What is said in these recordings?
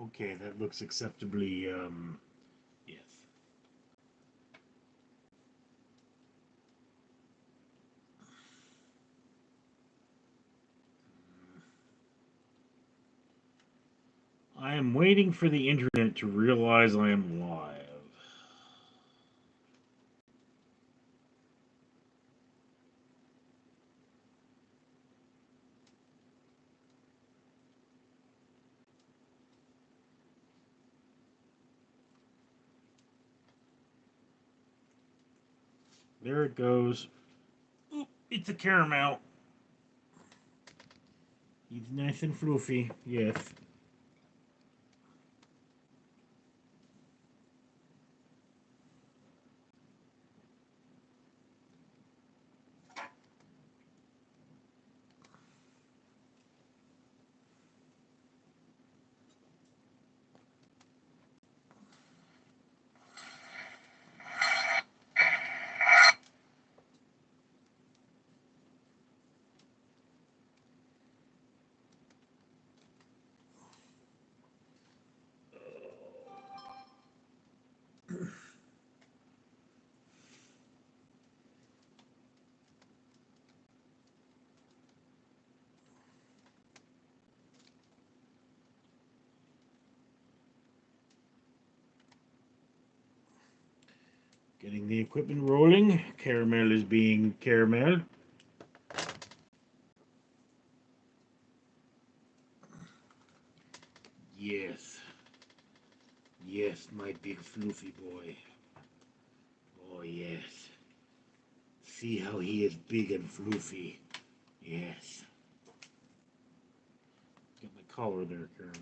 Okay, that looks acceptably, yes. I am waiting for the internet to realize I am live. There it goes. Oop, it's a caramel. He's nice and fluffy, yes. Getting the equipment rolling. Caramel is being caramel. Yes. Yes, my big fluffy boy. Oh, yes. See how he is big and fluffy. Yes. Get my collar there, Caramel.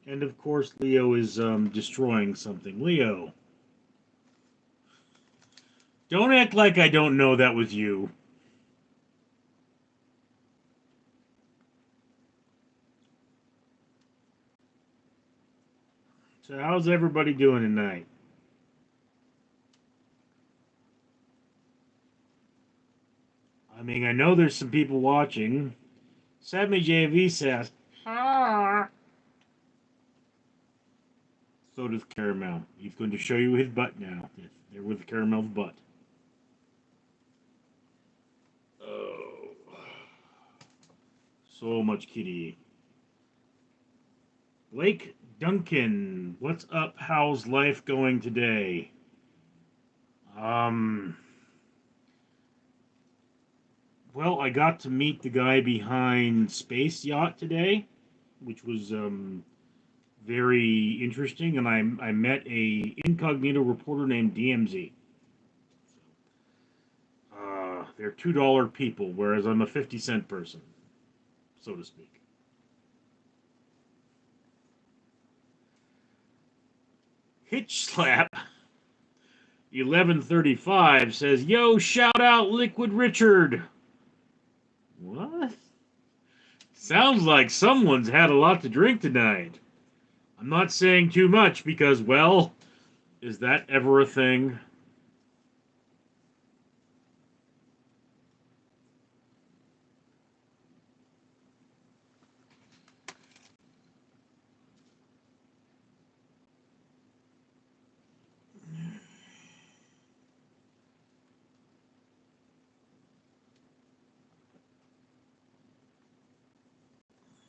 And of course, Leo is destroying something. Leo, don't act like I don't know that was you. So how's everybody doing tonight? I mean, I know there's some people watching. Sammy JV says, ah. So does Caramel. He's going to show you his butt now. Yes, there was Caramel's butt. Oh. So much kitty. Blake Duncan, what's up? How's life going today? Um, well, I got to meet the guy behind Space Yacht today, which was very interesting, and I met a incognito reporter named DMZ. They're $2 people, whereas I'm a 50-cent person, so to speak. Hitch Slap 1135 says, "Yo, shout out Liquid Richard." What? Sounds like someone's had a lot to drink tonight. I'm not saying too much because, well, is that ever a thing?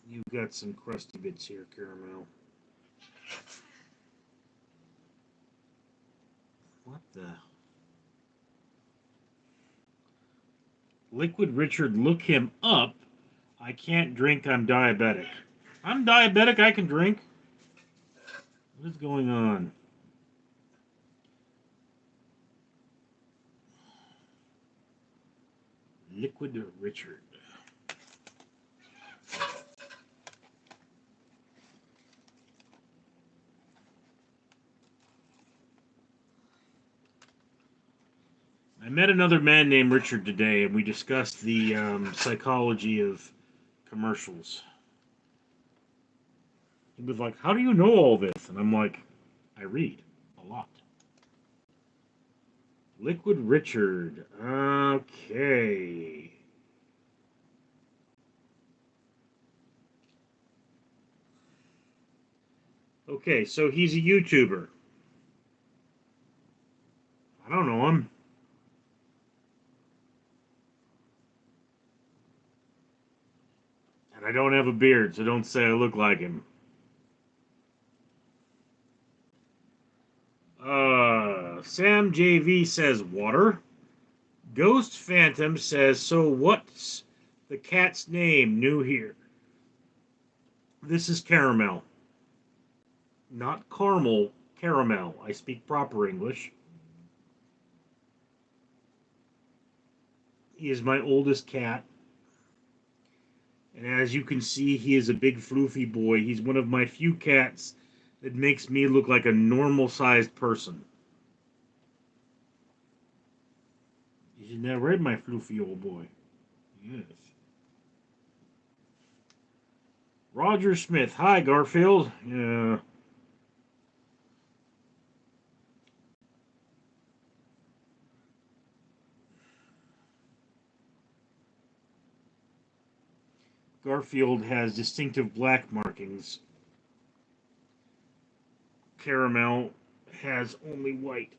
You've got some crusty bits here, Caramel. What the? Liquid Richard, look him up. I can't drink, I'm diabetic. I'm diabetic, I can drink. What is going on? Liquid Richard. I met another man named Richard today, and we discussed the psychology of commercials. He was like, "How do you know all this?" And I'm like, "I read a lot." Liquid Richard. Okay. Okay, so he's a YouTuber. I don't know him. And I don't have a beard, so don't say I look like him. Sam JV says water. Ghost Phantom says, so what's the cat's name new here? This is Caramel. Not caramel, caramel. I speak proper English. He is my oldest cat. And as you can see, he is a big floofy boy. He's one of my few cats that makes me look like a normal-sized person. Isn't that right, my floofy old boy? Yes. Roger Smith. Hi, Garfield. Yeah. Garfield has distinctive black markings. Caramel has only white.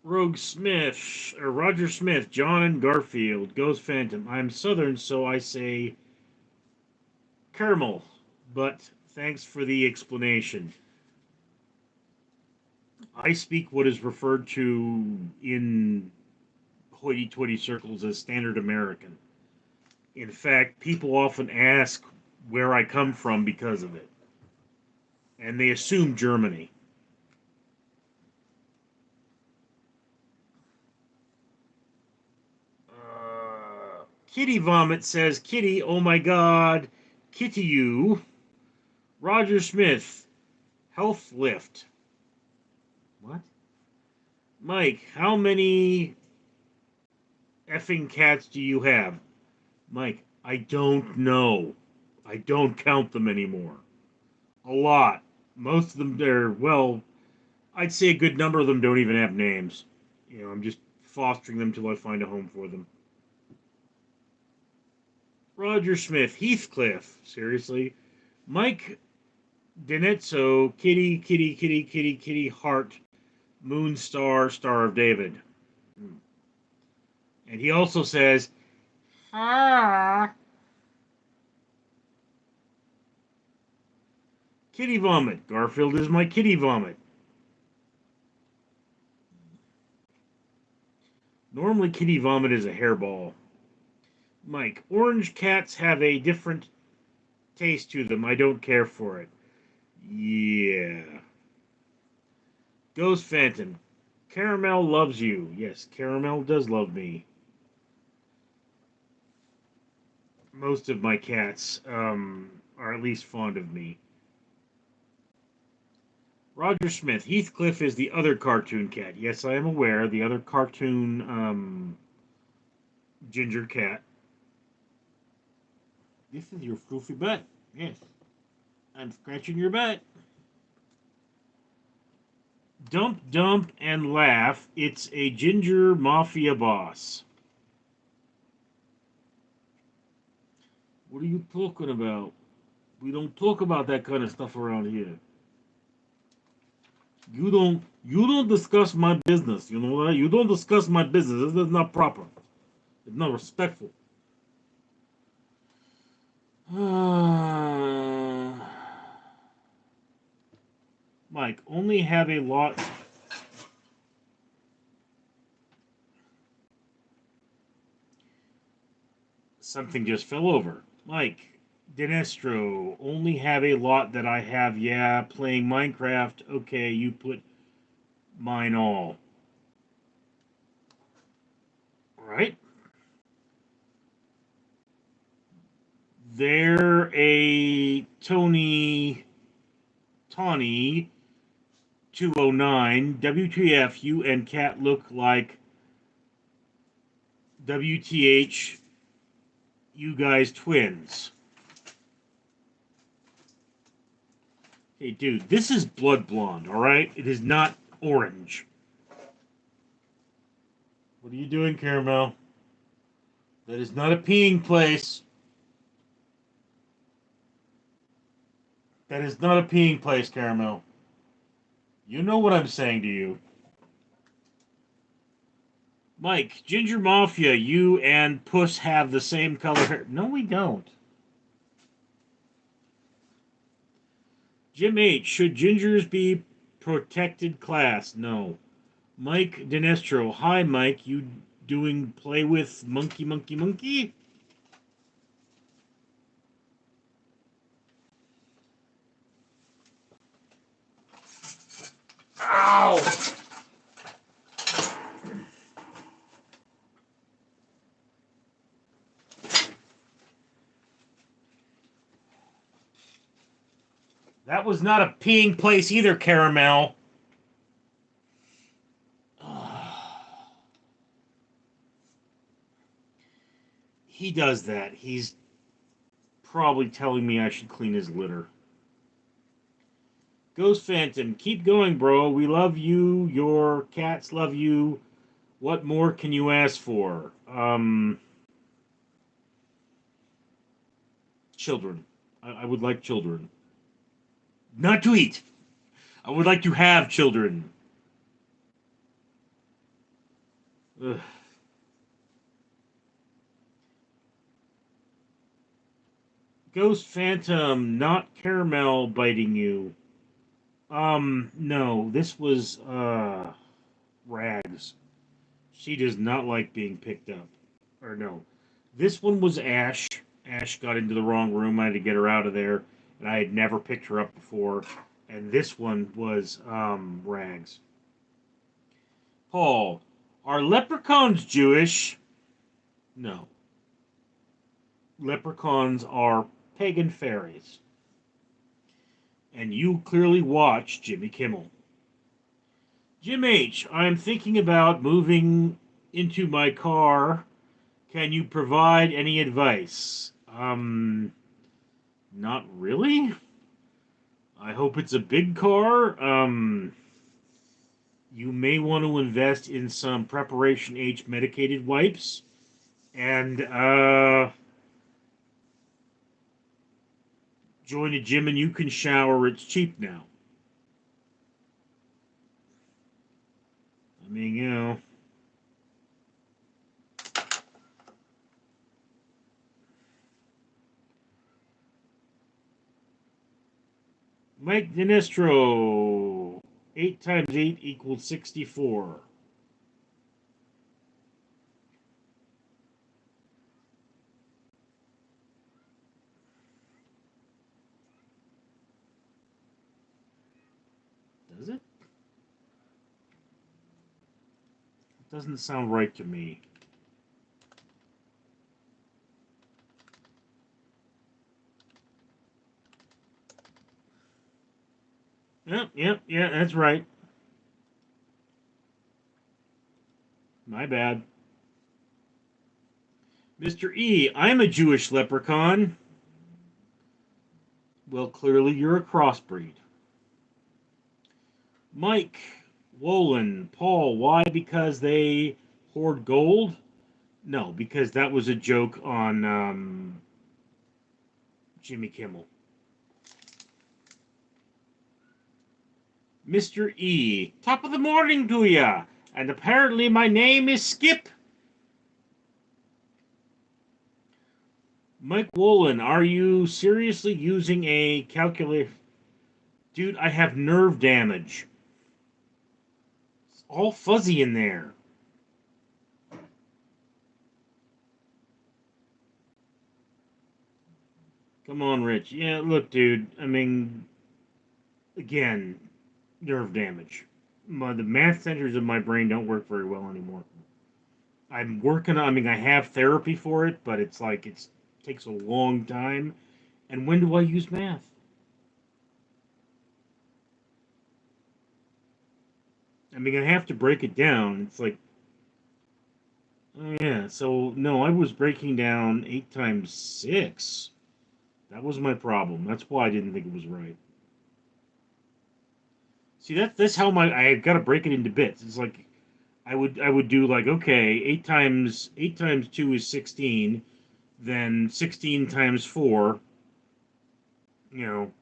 Rogue Smith, or Roger Smith, John and Garfield, Ghost Phantom. I'm Southern, so I say caramel, but thanks for the explanation. I speak what is referred to in hoity-toity circles as standard American. In fact, people often ask where I come from because of it, and they assume Germany. Kitty Vomit says, Kitty, oh my god, Kitty you. Roger Smith, Health Lift. What? Mike, how many effing cats do you have? Mike, I don't know. I don't count them anymore. A lot. Most of them, well, I'd say a good number of them don't even have names. I'm just fostering them till I find a home for them. Roger Smith, Heathcliff, seriously. Mike Denetzo, Kitty, Kitty, Kitty, Kitty, Kitty, Heart, Moonstar, Star of David. And he also says, ah. Kitty Vomit. Garfield is my kitty vomit. Normally, kitty vomit is a hairball. Mike, orange cats have a different taste to them. I don't care for it. Yeah. Ghost Phantom. Caramel loves you. Yes, Caramel does love me. Most of my cats are at least fond of me. Roger Smith. Heathcliff is the other cartoon cat. Yes, I am aware. The other cartoon ginger cat. This is your floofy butt. Yes. I'm scratching your butt. Dump, dump, and laugh. It's a ginger mafia boss. What are you talking about? We don't talk about that kind of stuff around here. You don't discuss my business, you know that? You don't discuss my business. This is not proper. It's not respectful. Mike, only have a lot. Something just fell over. Mike, Dinestro, only have a lot that I have. Yeah, playing Minecraft. Okay, you put mine all. Right? they're a Tawny 209. WTF, you and Cat look like WTH, you guys twins. Hey, dude, this is blood blonde, all right? It is not orange. What are you doing, Caramel? That is not a peeing place. That is not a peeing place, Caramel. You know what I'm saying to you. Mike, Ginger Mafia, you and Puss have the same color hair. No, we don't. Jim H, should gingers be protected class? No. Mike Dinestro, hi Mike, you doing play with monkey, monkey, monkey? Ow! That was not a peeing place either, Caramel. He does that. He's probably telling me I should clean his litter. Ghost Phantom, keep going, bro. We love you. Your cats love you. What more can you ask for? Children. I would like children. Not to eat. I would like to have children. Ugh. Ghost Phantom, not Caramel biting you. No, this was, Rags. She does not like being picked up. Or no. This one was Ash. Ash got into the wrong room. I had to get her out of there. And I had never picked her up before. And this one was, Rags. Paul, are leprechauns Jewish? No. Leprechauns are pagan fairies. And you clearly watch Jimmy Kimmel. Jim H., I'm thinking about moving into my car. Can you provide any advice? Not really. I hope it's a big car. You may want to invest in some Preparation H medicated wipes. And, join a gym and you can shower. It's cheap now. I mean, you know. Mike Dinestro. 8 times 8 equals 64. Does it? It doesn't sound right to me. Yep, yeah, that's right. My bad. Mr. E, I'm a Jewish leprechaun. Well, clearly you're a crossbreed. Mike, Wolin, Paul, why? Because they hoard gold? No, because that was a joke on Jimmy Kimmel. Mr. E, top of the morning to ya. And apparently my name is Skip. Mike Wolin, are you seriously using a calculator? Dude, I have nerve damage. It's all fuzzy in there. Come on, Rich. Yeah, look, dude. I mean, again, nerve damage. The math centers of my brain don't work very well anymore. I'm working on, I mean, I have therapy for it, but it's like, it's takes a long time. And when do I use math? I mean, I have to break it down. It's like, oh yeah, so no, I was breaking down 8 times 6. That was my problem. That's why I didn't think it was right. See, that's how I've got to break it into bits. It's like I would do like, okay, 8 times 2 is 16, then 16 times 4, you know,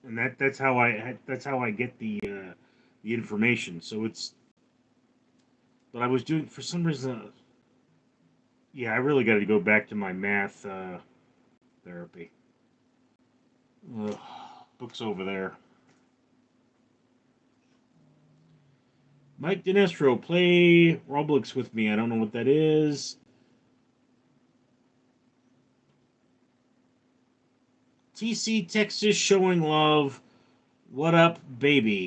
and that's how I get the information. So it's but I was doing for some reason. Yeah, I really got to go back to my math therapy. Ugh, books over there. Mike Dinestro, play Roblox with me. I don't know what that is. TC Texas showing love. What up, baby?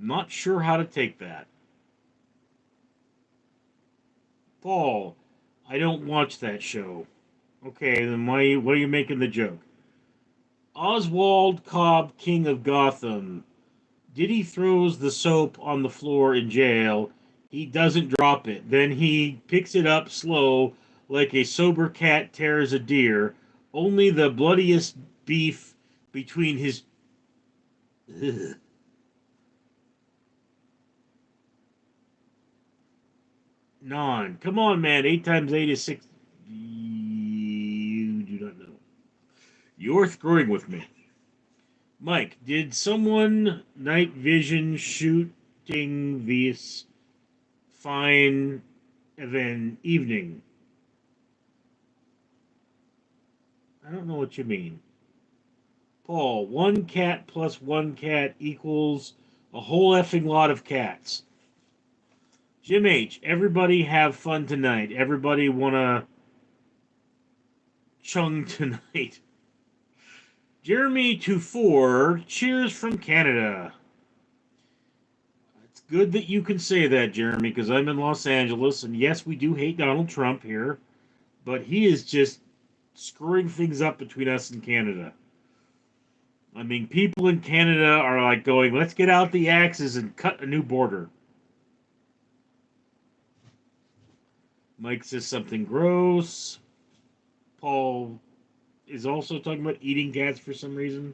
Not sure how to take that. Paul, I don't watch that show. Okay, then what are you making the joke? Oswald Cobb, King of Gotham. Diddy throws the soap on the floor in jail. He doesn't drop it. Then he picks it up slow, like a sober cat tears a deer. Only the bloodiest beef between his. Ugh. Non. Come on, man. 8 times 8 is 6. You do not know. You're screwing with me. Mike, did someone night vision shooting this fine event evening? I don't know what you mean. Paul, one cat plus one cat equals a whole effing lot of cats. Jim H, everybody have fun tonight. Everybody wanna chung tonight. Jeremy to 4, cheers from Canada. It's good that you can say that, Jeremy, because I'm in Los Angeles, and yes, we do hate Donald Trump here, but he is just screwing things up between us and Canada. I mean, people in Canada are like going, let's get out the axes and cut a new border. Mike says something gross. Paul is also talking about eating cats for some reason.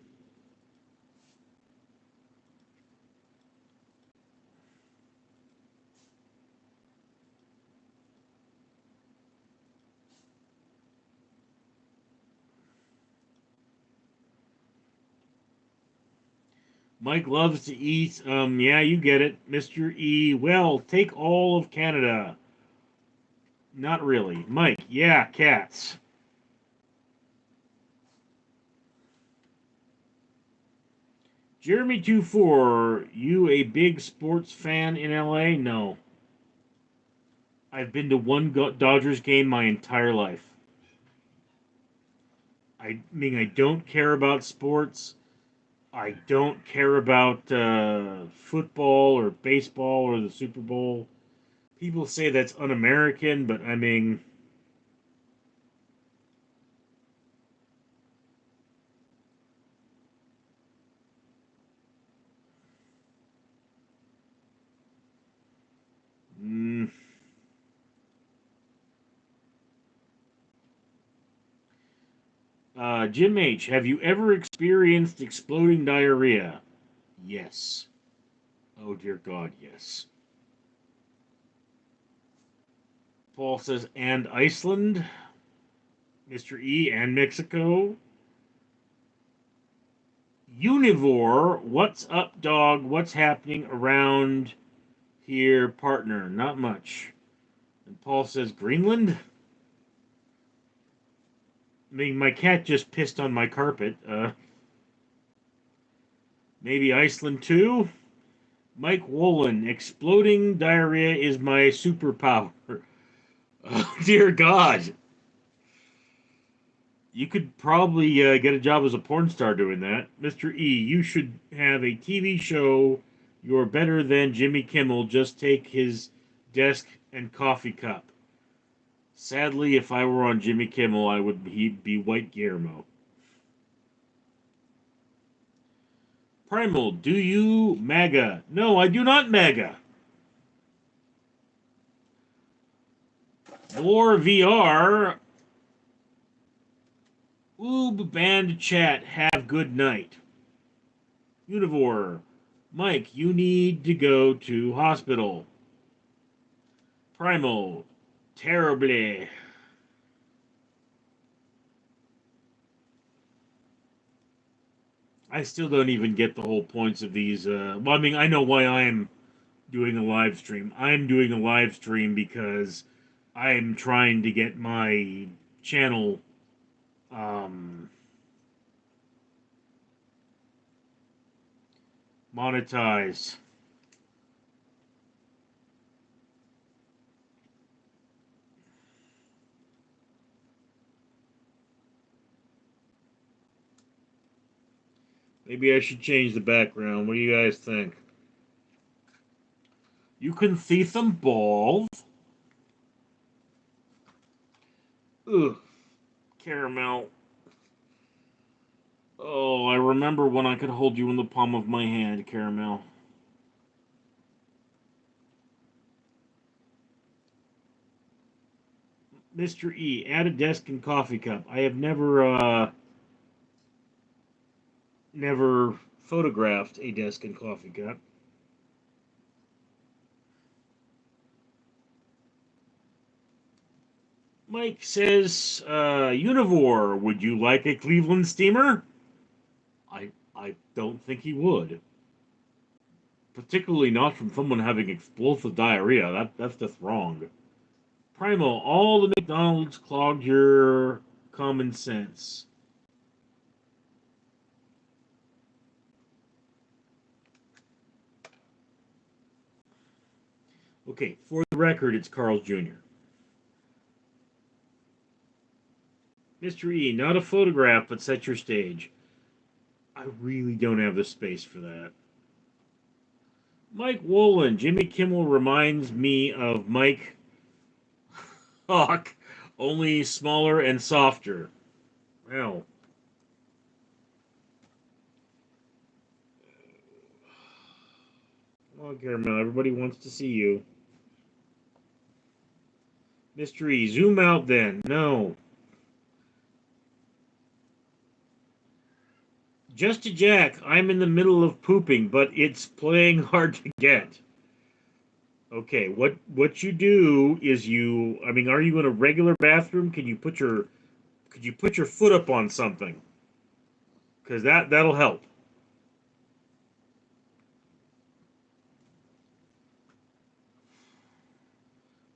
Mike loves to eat. Yeah, you get it, Mr. E. Well, take all of Canada. Not really. Mike, yeah, cats. Jeremy 24, you a big sports fan in LA? No. I've been to one Dodgers game my entire life. I mean, I don't care about sports. I don't care about football or baseball or the Super Bowl. People say that's un-American, but I mean, mm, Jim H, have you ever experienced exploding diarrhea? Yes. Oh dear God, yes. Paul says, and Iceland, Mr. E, and Mexico. Univore, what's up, dog? What's happening around here, partner? Not much. And Paul says, Greenland? I mean, my cat just pissed on my carpet. Maybe Iceland too? Mike Wolin, exploding diarrhea is my superpower. Oh, dear God. You could probably get a job as a porn star doing that. Mr. E, you should have a TV show. You're better than Jimmy Kimmel. Just take his desk and coffee cup. Sadly, if I were on Jimmy Kimmel, he'd be White Guillermo. Primal, do you MAGA? No, I do not MAGA. War VR. Oob band chat. Have good night. Univore. Mike, you need to go to hospital. Primal. Terribly. I still don't even get the whole points of these. Well, I mean, I know why I'm doing a live stream. I'm doing a live stream because I'm trying to get my channel um, monetized. Maybe I should change the background. What do you guys think? You can see some balls. Ugh, caramel. Oh, I remember when I could hold you in the palm of my hand, caramel. Mr. E, add a desk and coffee cup. I have never photographed a desk and coffee cup. Mike says, Univore, would you like a Cleveland steamer? I don't think he would. Particularly not from someone having explosive diarrhea. That's just wrong. Primal, all the McDonald's clogged your common sense. Okay, for the record, it's Carl's Jr. Mr. E, not a photograph, but set your stage. I really don't have the space for that. Mike Wolin, Jimmy Kimmel reminds me of Mike Hawk, only smaller and softer. Well, come on, Caramel. Everybody wants to see you. Mr. E, zoom out then. No. Just a Jack, I'm in the middle of pooping, but it's playing hard to get. Okay, what you do is I mean, are you in a regular bathroom? Could you put your foot up on something? Because that'll help.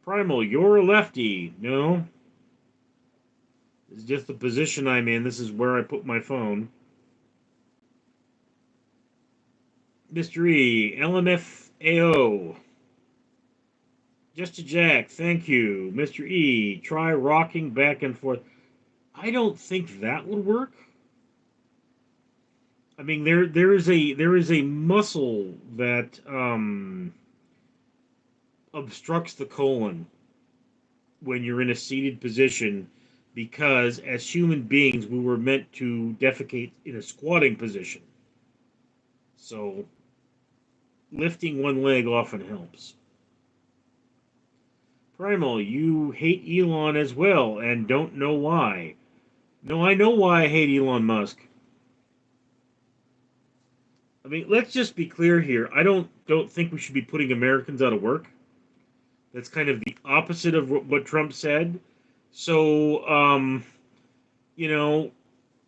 Primal, you're a lefty. No. It's just the position I'm in. This is where I put my phone. Mr. E, LMFAO. Just a Jack, thank you. Mr. E, try rocking back and forth. I don't think that would work. I mean, there is a muscle that obstructs the colon when you're in a seated position because as human beings we were meant to defecate in a squatting position. So lifting one leg often helps. Primal, you hate Elon as well and don't know why. No, I know why I hate Elon Musk. I mean, let's just be clear here. I don't think we should be putting Americans out of work. That's kind of the opposite of what Trump said. So, you know,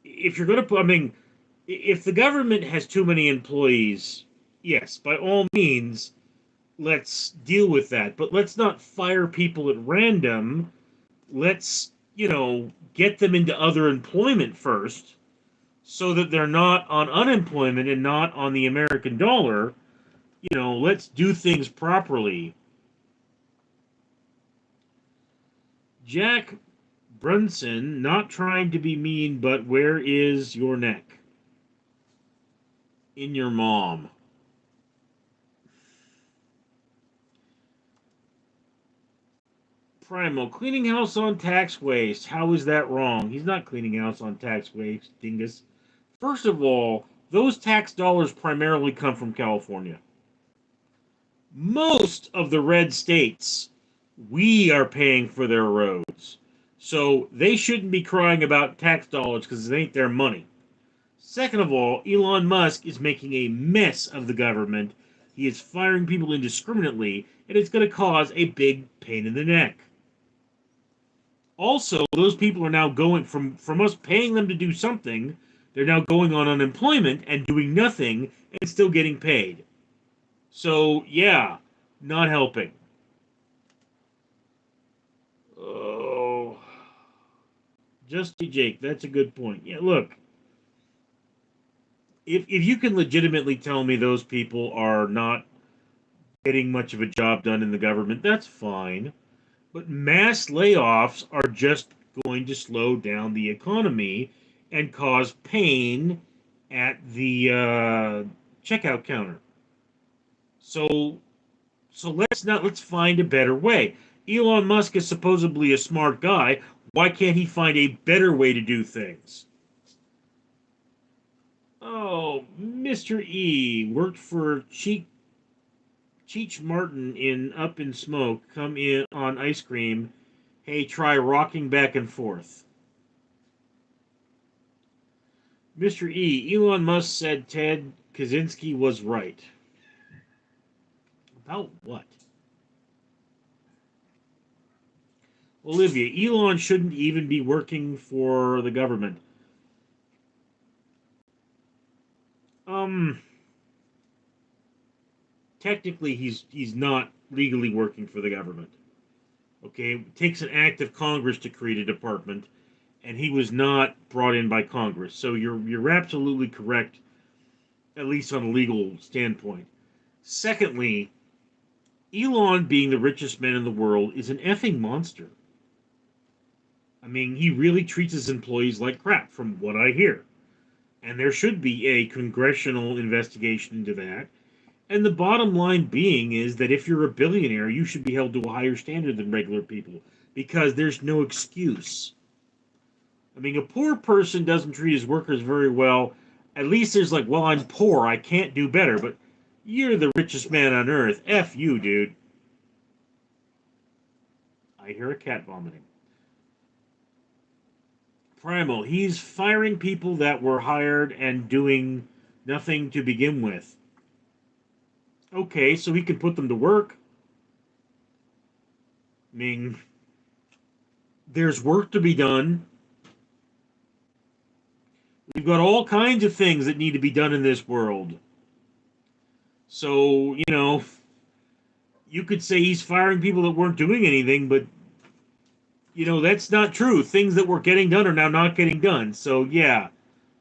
if you're going to put, I mean, if the government has too many employees, yes, by all means, let's deal with that. But let's not fire people at random. Let's, get them into other employment first so that they're not on unemployment and not on the American dollar. Let's do things properly. Jack Brunson, not trying to be mean, but where is your neck? In your mom. Primal, cleaning house on tax waste. How is that wrong? He's not cleaning house on tax waste, dingus. First of all, those tax dollars primarily come from California. Most of the red states, we are paying for their roads. So they shouldn't be crying about tax dollars because it ain't their money. Second of all, Elon Musk is making a mess of the government. He is firing people indiscriminately, and it's going to cause a big pain in the neck. Also, those people are now going from us paying them to do something, they're now going on unemployment and doing nothing and still getting paid. So, yeah, not helping. Oh, Justy Jake, that's a good point. Yeah, look, if you can legitimately tell me those people are not getting much of a job done in the government, that's fine. But mass layoffs are just going to slow down the economy and cause pain at the checkout counter. So let's find a better way. Elon Musk is supposedly a smart guy. Why can't he find a better way to do things? Oh, Mr. E worked for Cheech Martin in Up in Smoke. Come in on ice cream. Hey, try rocking back and forth. Mr. E, Elon Musk said Ted Kaczynski was right. About what? Olivia, Elon shouldn't even be working for the government. Um, Technically he's not legally working for the government. Okay, it takes an act of Congress to create a department, and he was not brought in by Congress. So you're absolutely correct, at least on a legal standpoint. Secondly, Elon, being the richest man in the world, is an effing monster. I mean, he really treats his employees like crap, from what I hear. And there should be a congressional investigation into that. And the bottom line being is that if you're a billionaire, you should be held to a higher standard than regular people because there's no excuse. I mean, a poor person doesn't treat his workers very well. At least there's like, well, I'm poor, I can't do better. But you're the richest man on earth. F you, dude. I hear a cat vomiting. Primal, he's firing people that were hired and doing nothing to begin with. Okay, so he can put them to work. I mean, there's work to be done. We've got all kinds of things that need to be done in this world. So, you could say he's firing people that weren't doing anything, but, that's not true. Things that were getting done are now not getting done. So, yeah,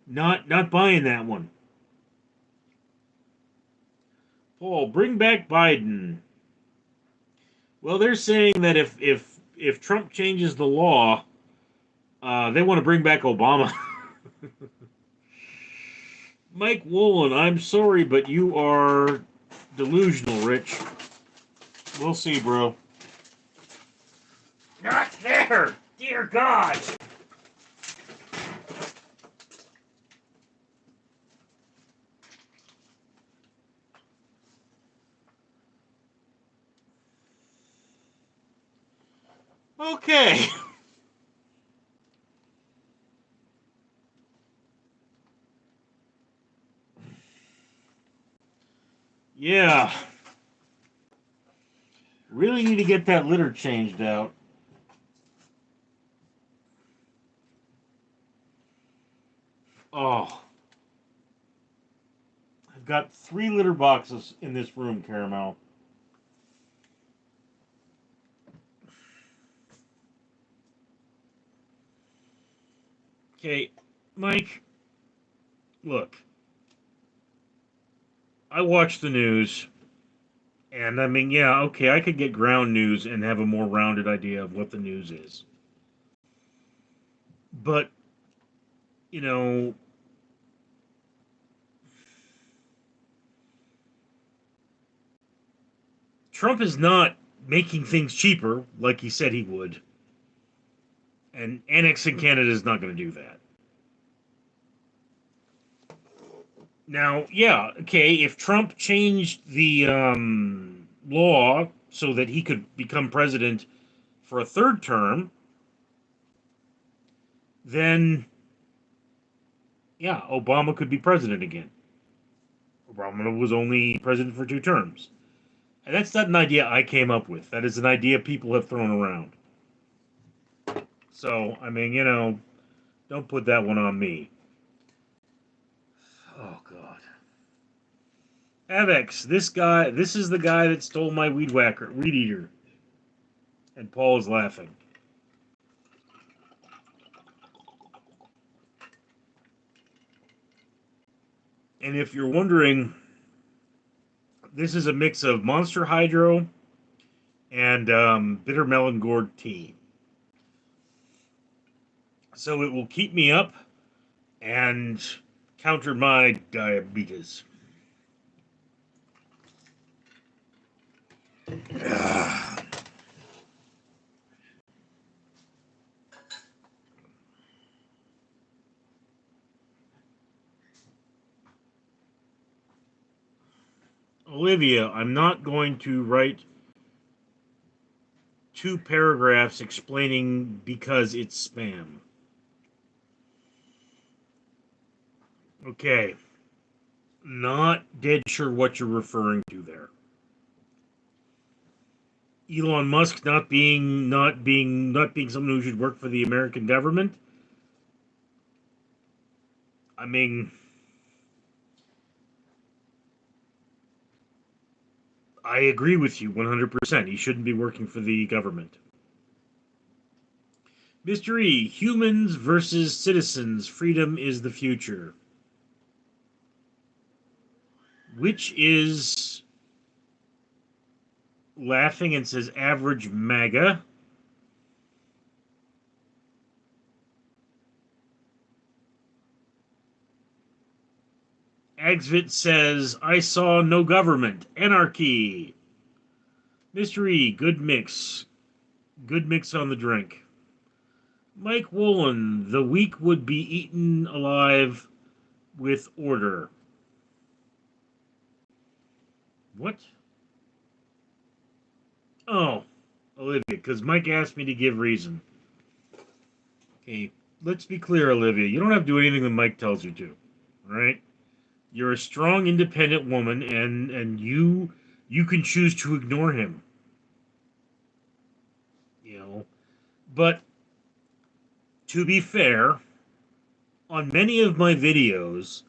not buying that one. Paul, bring back Biden. Well, they're saying that if Trump changes the law, they want to bring back Obama. Mike Woolen, I'm sorry, but you are delusional, Rich. We'll see, bro. Not there! Dear God! Okay. Yeah. Really need to get that litter changed out. Oh. I've got 3 litter boxes in this room, Caramel. Okay, Mike, look. I watch the news, and I mean, yeah, okay, I could get ground news and have a more rounded idea of what the news is. But, you know, Trump is not making things cheaper, like he said he would. And annexing Canada is not going to do that. Now, yeah, okay, if Trump changed the law so that he could become president for a third term, then, yeah, Obama could be president again. Obama was only president for 2 terms. And that's not an idea I came up with. That is an idea people have thrown around. So, I mean, don't put that one on me. Oh, God. Avex, this is the guy that stole my weed eater. And Paul is laughing. And if you're wondering, this is a mix of Monster Hydro and bitter melon gourd tea. So it will keep me up and counter my diabetes. Olivia, I'm not going to write 2 paragraphs explaining because it's spam. Okay. Not dead sure what you're referring to there. Elon Musk not being someone who should work for the American government. I mean, I agree with you 100%. He shouldn't be working for the government. Mr. E, humans versus citizens, freedom is the future. Which is laughing and says average MAGA. Agsvit says, I saw no government. Anarchy. Mr. E, good mix. Good mix on the drink. Mike Woolen, the weak would be eaten alive with order. What? Oh, Olivia, because Mike asked me to give reason. Okay, let's be clear, Olivia. You don't have to do anything that Mike tells you to. All right? You're a strong, independent woman, and you can choose to ignore him. You know, but to be fair, on many of my videos,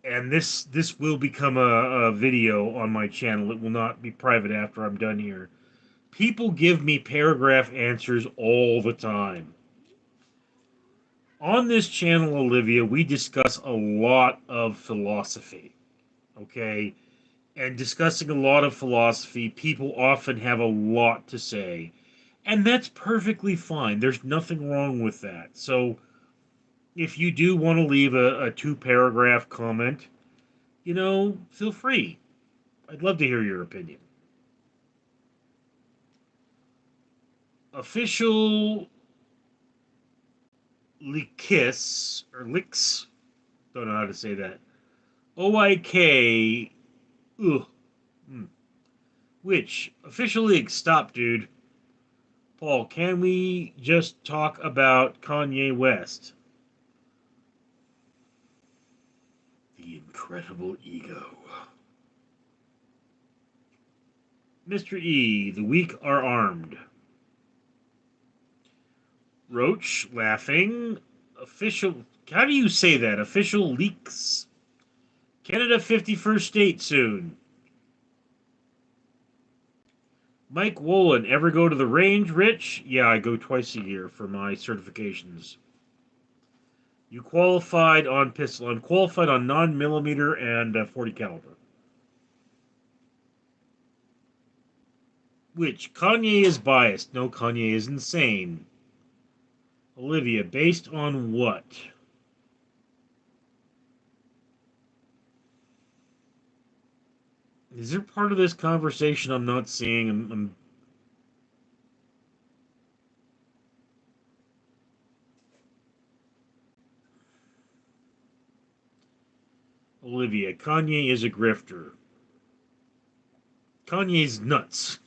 and this will become a video on my channel. It will not be private after I'm done here. People give me paragraph answers all the time. On this channel, Olivia, we discuss a lot of philosophy. Okay? And discussing a lot of philosophy, people often have a lot to say. And that's perfectly fine. There's nothing wrong with that. So, if you do want to leave a 2 paragraph comment, feel free. I'd love to hear your opinion. Official Likiss, or Licks, don't know how to say that. OIK, ugh. Which, official league, stop, dude. Paul, can we just talk about Kanye West? The incredible ego. Mr. E, the weak are armed. Roach, laughing. Official, how do you say that? Official leaks. Canada 51st state soon. Mike Wolin, ever go to the range, Rich? Yeah, I go twice a year for my certifications. You qualified on pistol. I'm qualified on 9mm and 40 caliber. Which, Kanye is biased. No, Kanye is insane. Olivia, based on what? Is there part of this conversation I'm not seeing? I'm Olivia, Kanye is a grifter. Kanye's nuts.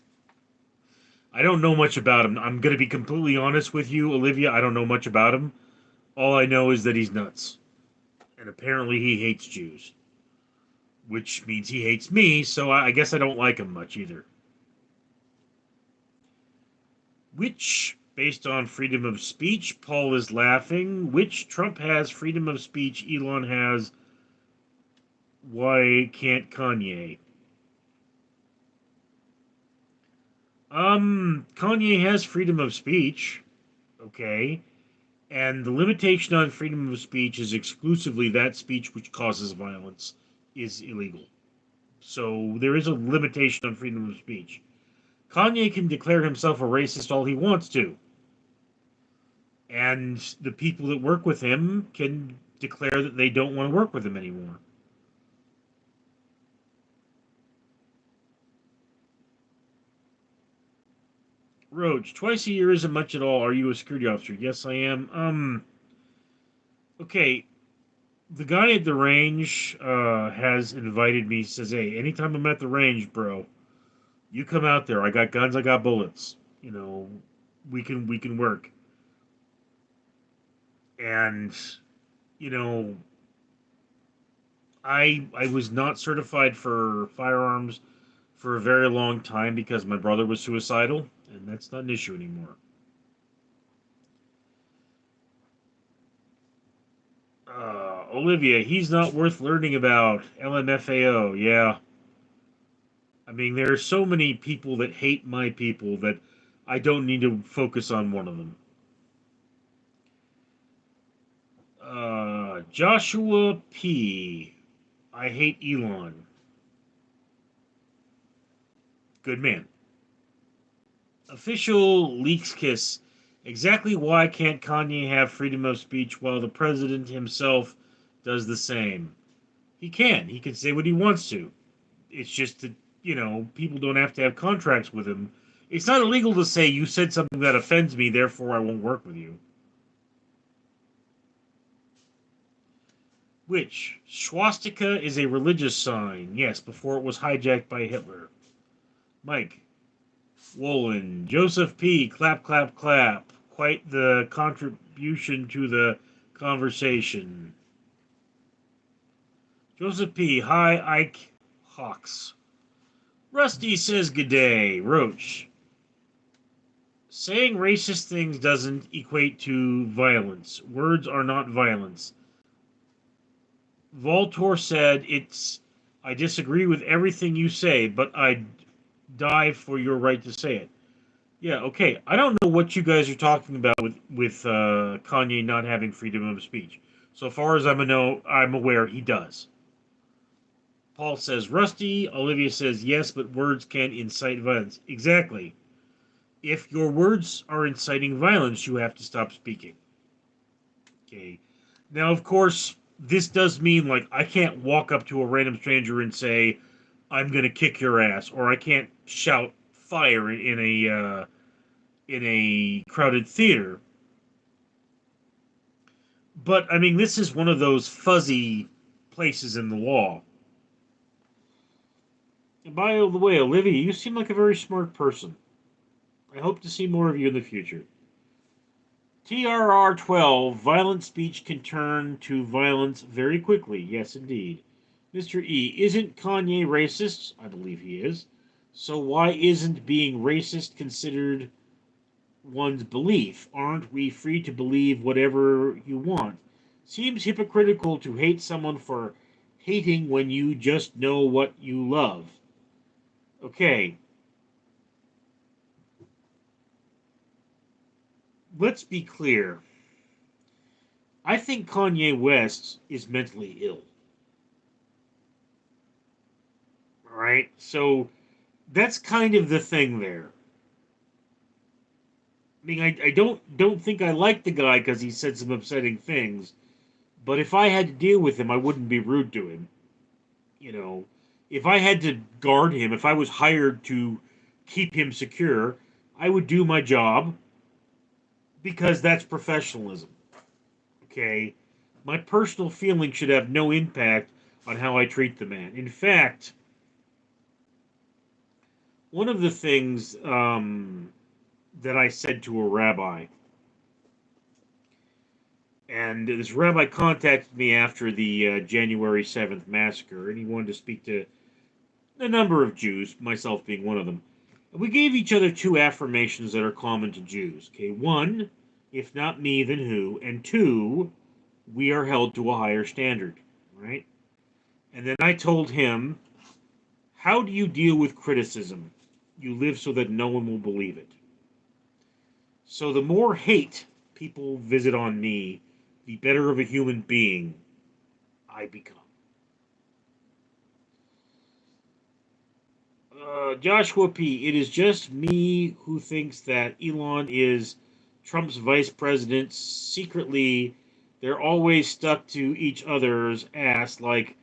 I don't know much about him. I'm going to be completely honest with you, Olivia. I don't know much about him. All I know is that he's nuts. And apparently he hates Jews. Which means he hates me, so I guess I don't like him much either. Which, based on freedom of speech, Paul is laughing. Which Trump has freedom of speech, Elon has. Why can't Kanye? Kanye has freedom of speech, okay, and the limitation on freedom of speech is exclusively that speech which causes violence is illegal. So there is a limitation on freedom of speech. Kanye can declare himself a racist all he wants to, and the people that work with him can declare that they don't want to work with him anymore. Roach, twice a year isn't much at all. Are you a security officer? Yes, I am. Okay. The guy at the range has invited me. He says, "Hey, anytime I'm at the range, bro, you come out there. I got guns. I got bullets. You know, we can work." And you know, I was not certified for firearms for a very long time because my brother was suicidal, and that's not an issue anymore. Olivia, he's not worth learning about. LMFAO, yeah. I mean, there are so many people that hate my people that I don't need to focus on one of them. Joshua P. I hate Elon. Good man. Official leaks kiss. Exactly why can't Kanye have freedom of speech while the president himself does the same? He can. He can say what he wants to. It's just that, people don't have to have contracts with him. It's not illegal to say you said something that offends me, therefore I won't work with you. Which swastika is a religious sign. Yes, before it was hijacked by Hitler. Mike. Wolin. Joseph P. Clap, clap, clap. Quite the contribution to the conversation. Joseph P. Hi, Ike Hawks. Rusty says good day. Roach. Saying racist things doesn't equate to violence. Words are not violence. Voltor said, I disagree with everything you say, but I'd die for your right to say it. Yeah, okay. I don't know what you guys are talking about with Kanye not having freedom of speech. So far as I'm aware, he does. Paul says, Rusty. Olivia says, yes, but words can incite violence. Exactly. If your words are inciting violence, you have to stop speaking. Okay. Now, of course, this does mean, like, I can't walk up to a random stranger and say, I'm going to kick your ass, or I can't shout fire in a crowded theater. But, I mean, this is one of those fuzzy places in the law. And by the way, Olivia, you seem like a very smart person. I hope to see more of you in the future. TRR 12, violent speech can turn to violence very quickly. Yes, indeed. Mr. E, isn't Kanye racist? I believe he is. So why isn't being racist considered one's belief? Aren't we free to believe whatever you want? Seems hypocritical to hate someone for hating when you just know what you love. Okay. Let's be clear. I think Kanye West is mentally ill. All right? So that's kind of the thing there. I mean, I don't think I like the guy because he said some upsetting things, but if I had to deal with him, I wouldn't be rude to him. You know, if I had to guard him, if I was hired to keep him secure, I would do my job because that's professionalism. Okay? My personal feelings should have no impact on how I treat the man. In fact, one of the things that I said to a rabbi, and this rabbi contacted me after the January 7th massacre, and he wanted to speak to a number of Jews, myself being one of them. And we gave each other two affirmations that are common to Jews. Okay, one, if not me, then who? And two, we are held to a higher standard, right? And then I told him, how do you deal with criticism? You live so that no one will believe it. So the more hate people visit on me, the better of a human being I become. Joshua P., it is just me who thinks that Elon is Trump's vice president. Secretly, they're always stuck to each other's ass like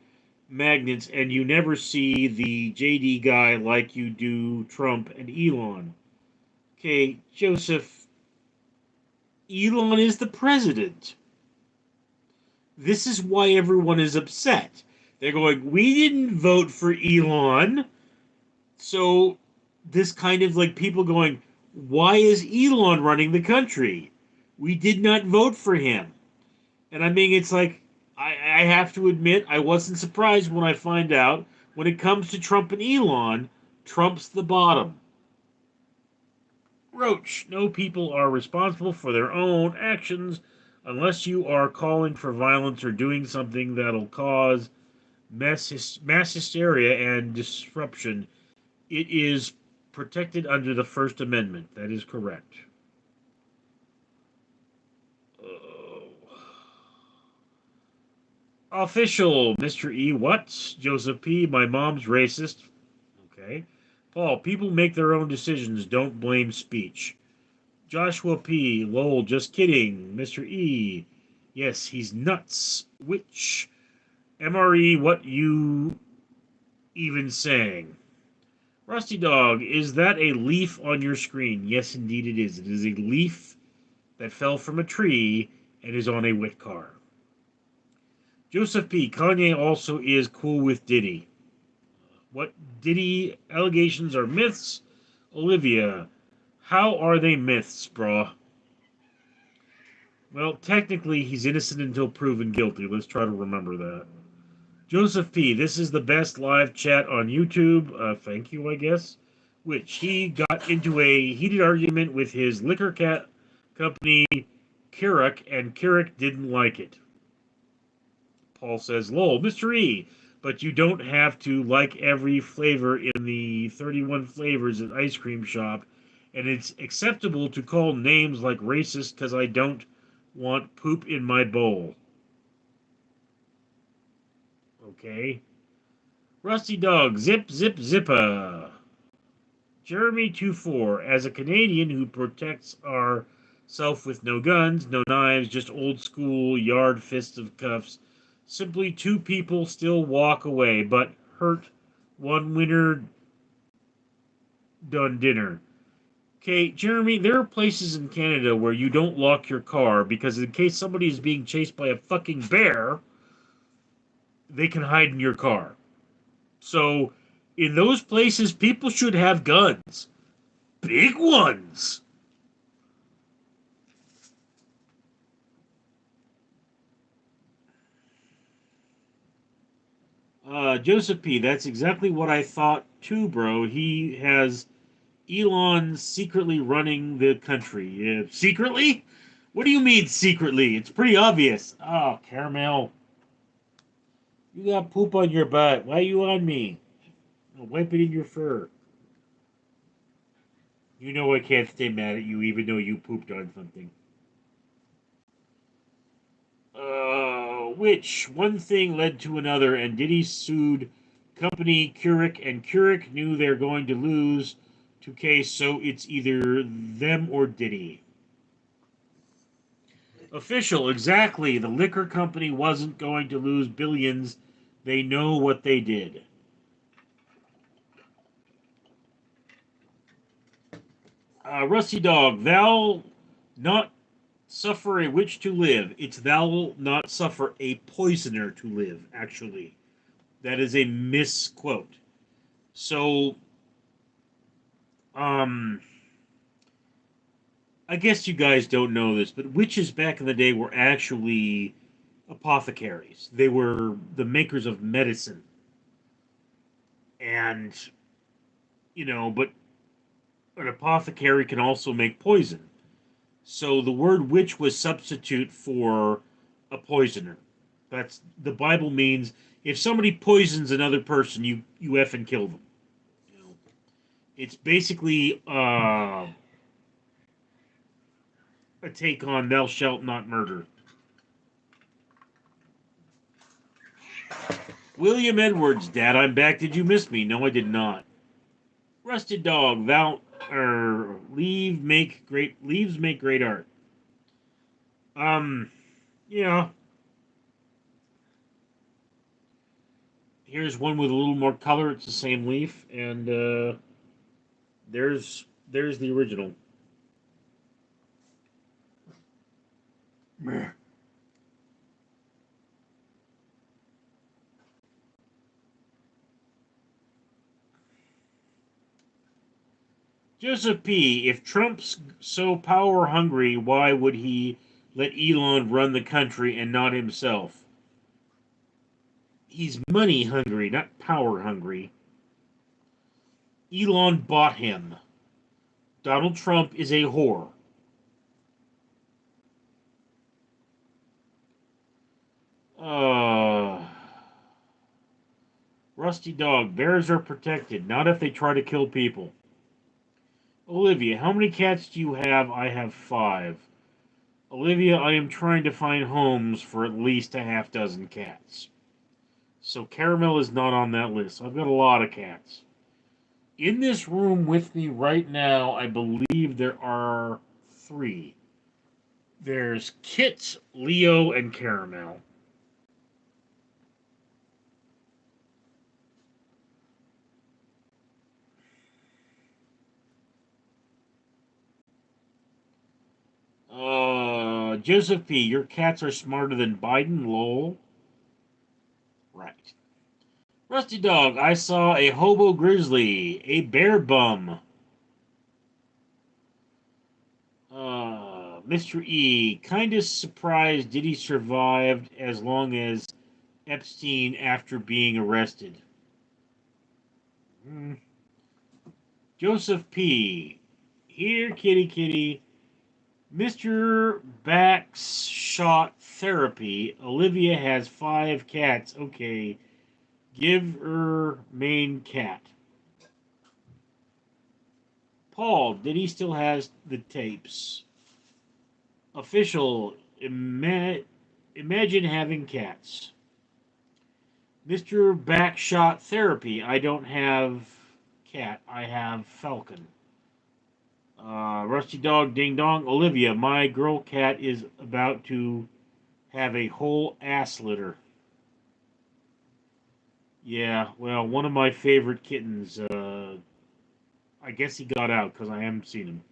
magnets, and you never see the JD guy like you do Trump and Elon. Okay, Joseph, Elon is the president. This is why everyone is upset. They're going, we didn't vote for Elon. So this kind of like people going, why is Elon running the country? We did not vote for him. And I mean, it's like, I have to admit, I wasn't surprised when I find out when it comes to Trump and Elon, Trump's the bottom. Roach, no people are responsible for their own actions unless you are calling for violence or doing something that'll cause mass hysteria and disruption. It is protected under the First Amendment. That is correct. Official, Mr. E. What? Joseph P. My mom's racist. Okay. Paul, people make their own decisions. Don't blame speech. Joshua P. Lowell, just kidding. Mr. E. Yes, he's nuts. Which? MRE, what you even saying? Rusty Dog, is that a leaf on your screen? Yes, indeed it is. It is a leaf that fell from a tree and is on a wet car. Joseph P. Kanye also is cool with Diddy. What Diddy allegations are myths? Olivia, how are they myths, brah? Well, technically, he's innocent until proven guilty. Let's try to remember that. Joseph P., this is the best live chat on YouTube. Thank you, I guess. Which he got into a heated argument with his liquor company, Keurig, and Keurig didn't like it. Paul says, lol, Mr. E., but you don't have to like every flavor in the 31 flavors at ice cream shop, and it's acceptable to call names like racist because I don't want poop in my bowl. Okay. Rusty Dog, zip, zip, zippa. Jeremy24, as a Canadian who protects ourself with no guns, no knives, just old school yard fisticuffs, simply two people still walk away, but hurt one winner done dinner. Okay, Jeremy, there are places in Canada where you don't lock your car because in case somebody is being chased by a fucking bear, they can hide in your car. So, in those places, people should have guns. Big ones. Joseph P., that's exactly what I thought too, bro. He has Elon secretly running the country. Secretly? What do you mean secretly? It's pretty obvious. Oh, Caramel. You got poop on your butt. Why are you on me? I'll wipe it in your fur. You know I can't stay mad at you even though you pooped on something. Which one thing led to another, and Diddy sued company Keurig, and Keurig knew they're going to lose to case, so it's either them or Diddy. Official, exactly. The liquor company wasn't going to lose billions. They know what they did. Rusty Dog, thou not suffer a witch to live. It's thou not suffer a poisoner to live, actually. That is a misquote. So, um, I guess you guys don't know this, but witches back in the day were actually apothecaries. They were the makers of medicine. And, but an apothecary can also make poison. So the word witch was substitute for a poisoner. That's the Bible means if somebody poisons another person, you effing kill them. You know, it's basically a take on "Thou shalt not murder." William Edwards, Dad, I'm back. Did you miss me? No, I did not. Rusted dog, thou leaves make great art. Um, yeah. Here's one with a little more color. It's the same leaf, and there's the original. Joseph P. If Trump's so power hungry, why would he let Elon run the country and not himself? He's money hungry, not power hungry. Elon bought him. Donald Trump is a whore. Uh, Rusty Dog. Bears are protected, not if they try to kill people. Olivia, how many cats do you have? I have 5. Olivia, I am trying to find homes for at least a half dozen cats. So Caramel is not on that list. I've got a lot of cats. In this room with me right now, I believe there are 3. There's Kit, Leo, and Caramel. Joseph P., your cats are smarter than Biden, lol. Right. Rusty Dog, I saw a hobo grizzly, a bear bum. Mr. E, kinda surprised Diddy survived as long as Epstein after being arrested. Hmm. Joseph P, here, kitty kitty. Mr. Back's shot therapy. Olivia has 5 cats. Okay, give her main cat. Paul, Diddy still has the tapes. Official, imagine having cats. Mr. Backshot Therapy, I don't have cat, I have falcon. Rusty Dog Ding Dong, Olivia, my girl cat is about to have a whole ass litter. Yeah, well, one of my favorite kittens, I guess he got out because I haven't seen him.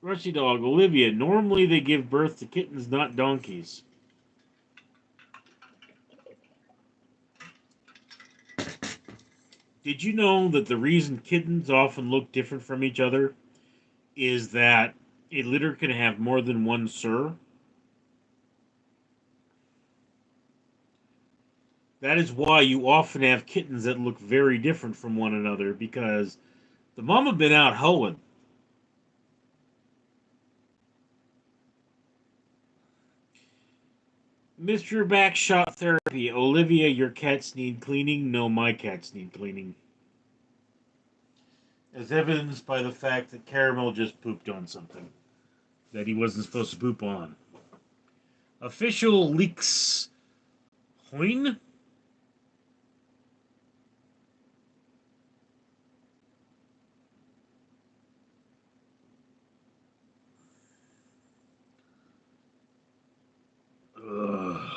Rusty Dog, Olivia, normally they give birth to kittens, not donkeys. Did you know that the reason kittens often look different from each other is that a litter can have more than one sir? That is why you often have kittens that look very different from one another because the mama been out hoeing. Mr. Backshot Therapy, Olivia, your cats need cleaning. No, my cats need cleaning. As evidenced by the fact that Caramel just pooped on something that he wasn't supposed to poop on. Official leaks. Hoin? Ugh.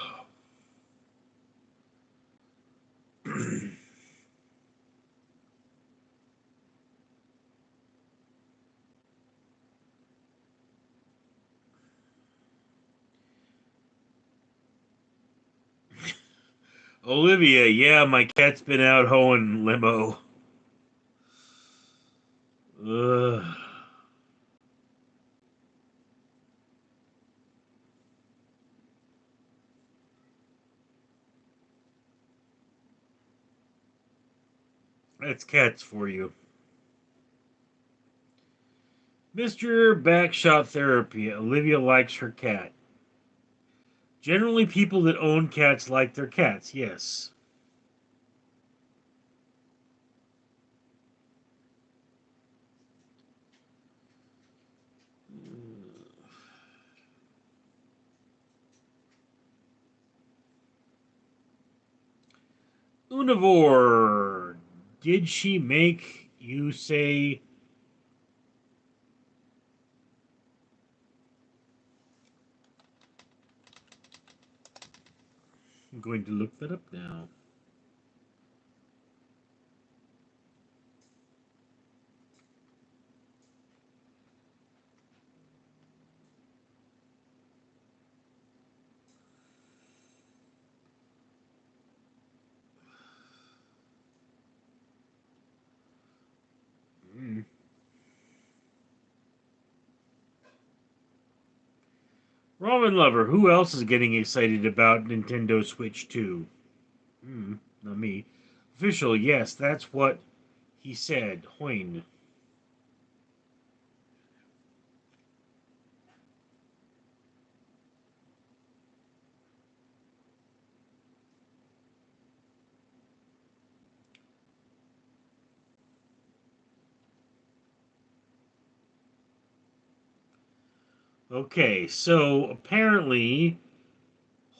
Olivia, yeah, my cat's been out hoeing limo. Ugh. That's cats for you. Mr. Backshot Therapy. Olivia likes her cat. Generally, people that own cats like their cats, yes. Univore. Did she make you say. I'm going to look that up now. Hmm. Robin Lover. Who else is getting excited about Nintendo Switch 2? Not me. Official, yes, that's what he said. Hoin. Okay, so apparently,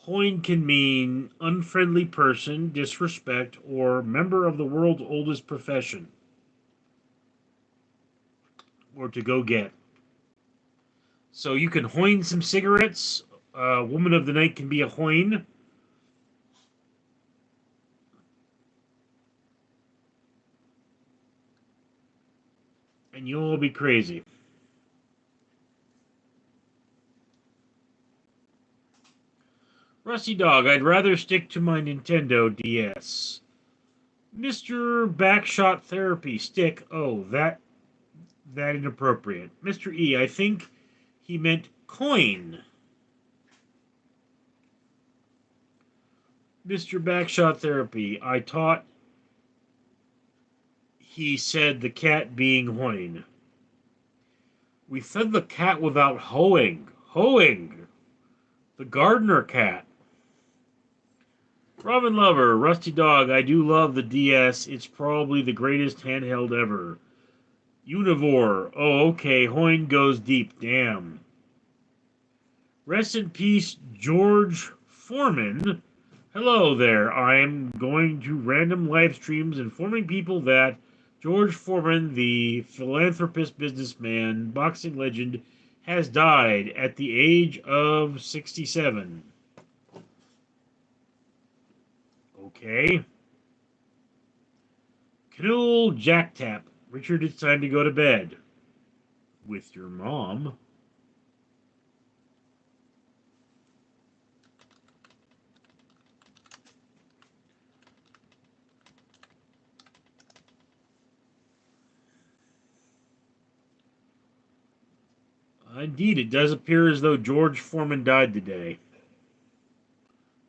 Hoin can mean unfriendly person, disrespect, or member of the world's oldest profession, or to go get. So you can hoin some cigarettes. Woman of the night can be a hoin, and you'll all be crazy. Rusty Dog, I'd rather stick to my Nintendo DS. Mr. Backshot Therapy, stick. Oh, that inappropriate. Mr. E, I think he meant coin. Mr. Backshot Therapy, I taught he said the cat being hoin. We fed the cat without hoeing. Hoeing! The gardener cat. Robin Lover, Rusty Dog, I do love the DS. It's probably the greatest handheld ever. Univore, oh okay, Hoin goes deep, damn. Rest in peace, George Foreman. Hello there. I am going to random live streams informing people that George Foreman, the philanthropist, businessman, boxing legend, has died at the age of 67. Okay. Canool Jacktap. Richard, it's time to go to bed. With your mom. Indeed, it does appear as though George Foreman died today.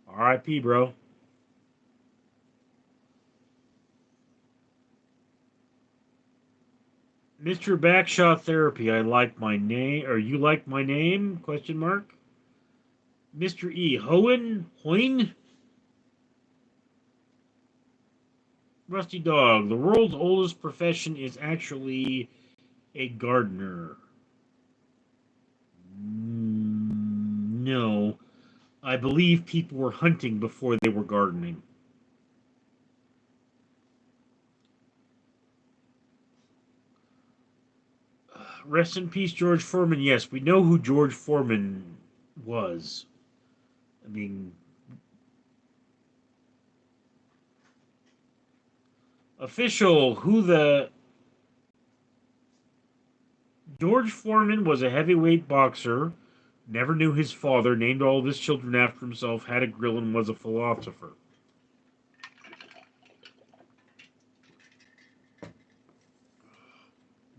R.I.P., bro. Mr. Backshot Therapy, I like my name. Or you like my name? Question mark. Mr. E. Hoen? Hoin? Rusty Dog. The world's oldest profession is actually a gardener. No. I believe people were hunting before they were gardening. Rest in peace, George Foreman. Yes, we know who George Foreman was. I mean, official, who the. George Foreman was a heavyweight boxer, never knew his father, named all of his children after himself, had a grill, and was a philosopher.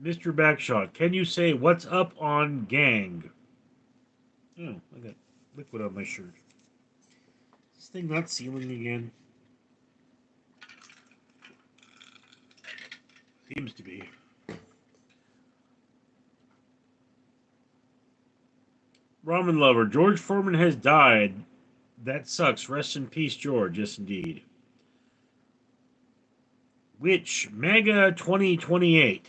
Mr. Backshot, can you say what's up on gang? Oh, I got liquid on my shirt. Is this thing not sealing again? Seems to be. Ramen lover, George Foreman has died. That sucks. Rest in peace, George. Yes, indeed. Which MAGA 2028?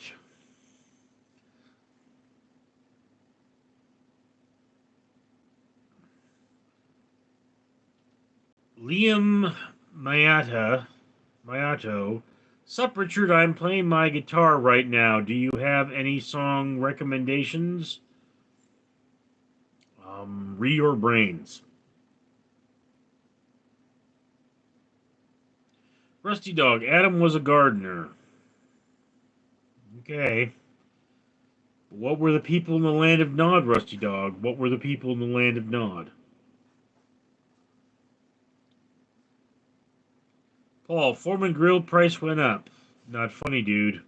Liam Mayato. Sup, Richard? I'm playing my guitar right now. Do you have any song recommendations? Re Your Brains. Rusty Dog. Adam was a gardener. Okay. What were the people in the land of Nod, Rusty Dog? What were the people in the land of Nod? Paul, Foreman grill price went up. Not funny, dude.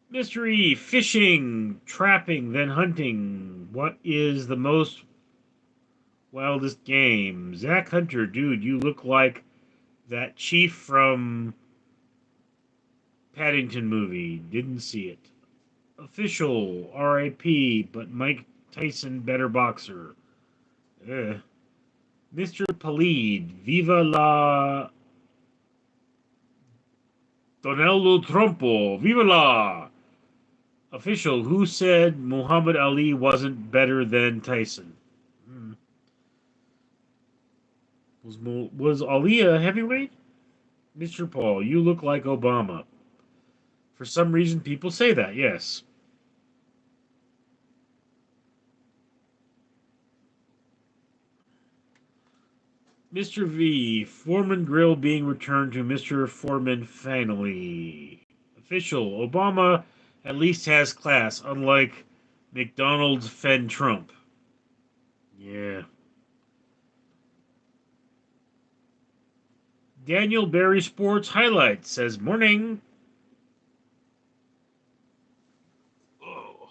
Mystery, fishing, trapping, then hunting. What is the most wildest game? Zach Hunter, dude, you look like that chief from Paddington movie. Didn't see it. Official, R.I.P., but Mike Tyson better boxer. Mr. Palid, Viva la Donaldo Trumpo, Viva la! Official, who said Muhammad Ali wasn't better than Tyson? Hmm. Was Ali a heavyweight? Mr. Paul, you look like Obama. For some reason, people say that, yes. Mr. V, Foreman Grill being returned to Mr. Foreman finally. Official, Obama at least has class, unlike McDonald's Fed Trump. Yeah. Daniel Barry Sports Highlights says, morning. Oh.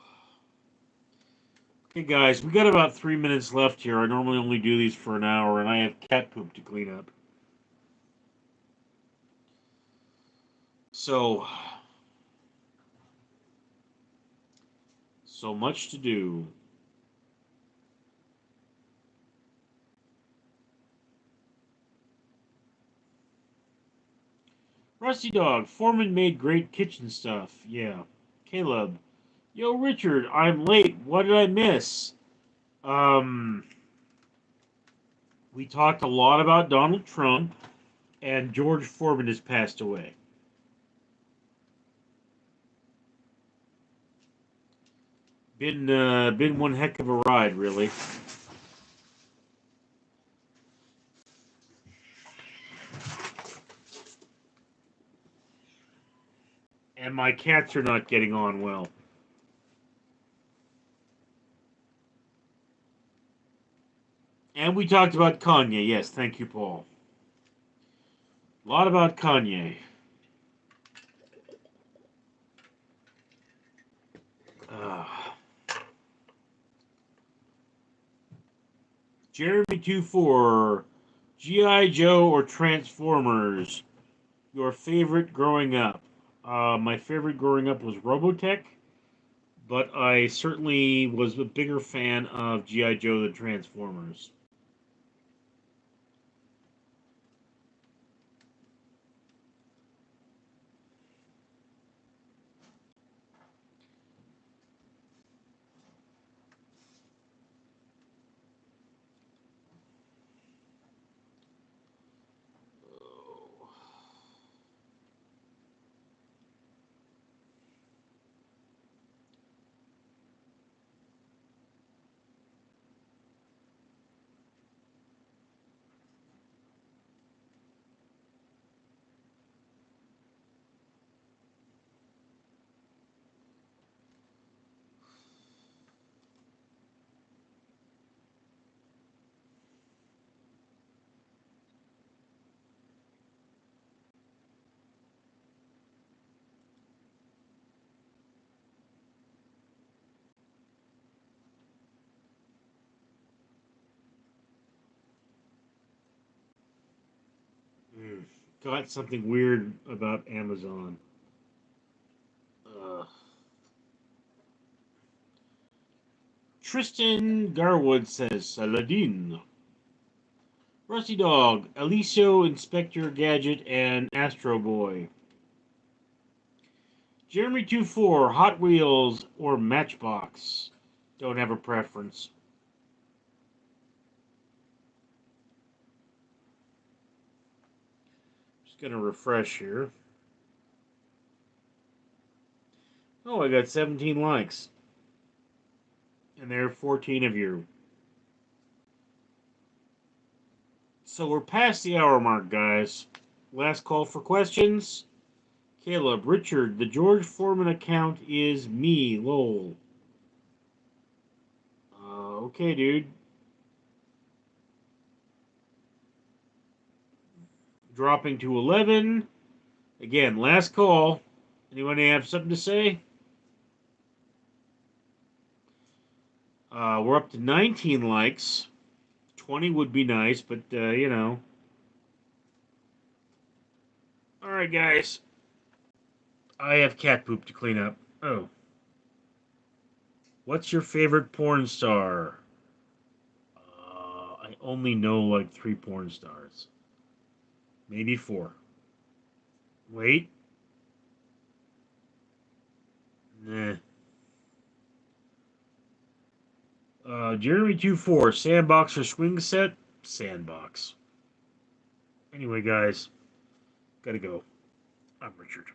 Hey guys, we got about 3 minutes left here. I normally only do these for an hour, and I have cat poop to clean up. So much to do. Rusty Dog, Foreman made great kitchen stuff. Yeah. Caleb, yo, Richard, I'm late. What did I miss? Um, we talked a lot about Donald Trump, and George Foreman has passed away. Been one heck of a ride, really. And my cats are not getting on well. And we talked about Kanye. Yes, thank you, Paul. A lot about Kanye. Uh, Jeremy24, G.I. Joe or Transformers? Your favorite growing up? My favorite growing up was Robotech, but I certainly was a bigger fan of G.I. Joe than Transformers. got something weird about Amazon. Tristan Garwood says Saladin. Rusty Dog, Alicio, Inspector Gadget, and Astro Boy. Jeremy24, Hot Wheels or Matchbox. Don't have a preference. Just gonna refresh here. Oh, I got 17 likes. And there are 14 of you. So we're past the hour mark, guys. Last call for questions. Caleb, Richard, the George Foreman account is me, lol. Okay, dude. Dropping to 11. Again, last call. Anyone have something to say? We're up to 19 likes. 20 would be nice, but, you know. Alright, guys. I have cat poop to clean up. Oh. What's your favorite porn star? I only know like 3 porn stars. Maybe 4. Wait. Nah. Jeremy24, sandbox or swing set? Sandbox. Anyway, guys, gotta go. I'm Richard.